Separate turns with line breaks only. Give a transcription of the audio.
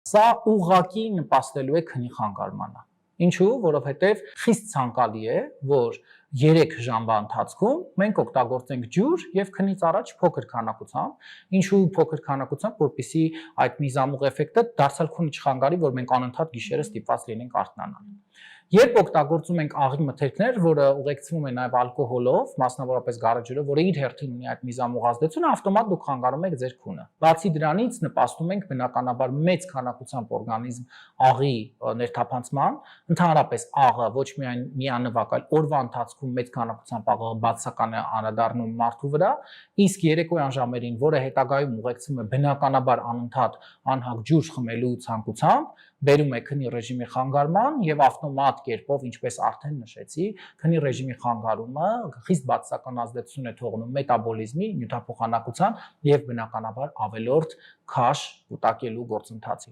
Սա ուղղակի նպաստելու է քնի խանգարմանը։ Ինչու, որովհետև խիստ ցանկալի է, որ 3 ժամվա ընթացքում մենք օգտագործենք ջուր եւ քնից առաջ փոքր քանակությամբ, ինչու փոքր քանակությամբ, որպեսզի այդ միզամուղ էֆեկտը դարձյալ քունը չխանգարի, որ մենք անընդհատ գիշերը ստիպված լինենք արթնանալ։ Երբ օգտագործում ենք աղի մթերքներ, որը ուղեկցվում է նաև ալկոհոլով, մասնավորապես գարեջրով, որը իր հերթին ունի այդ միզամուղ ազդեցությունը, ավտոմատ դուք խանգարում եք ձեր քունը։ Բացի դրանից նպաստում ենք բնականաբար մեծ քանակությամբ օրգանիզմ աղի ներթափանցման, ընդհանրապես աղը ոչ միայն միանվագ, այլ օրվա ընթացքում մեծ քանակությամբ աղը բացական է անդրադառնում մարդու վրա, իսկ երեկոյան ժամերին, որը հետագայում ուղեկցվում է բնականաբար անընդհատ անհագ ջուր խմելու ցանկությամբ, բերում է քնի ռեժիմի խանգարման եւ ավտոմատ կերպով, ինչպես արդեն նշեցի, քնի ռեժիմի խանգարումը խիստ բացասական ազդեցություն է թողնում մետաբոլիզմի, նյութափոխանակության եւ բնականաբար ավելորդ քաշ կուտակելու գործընթացի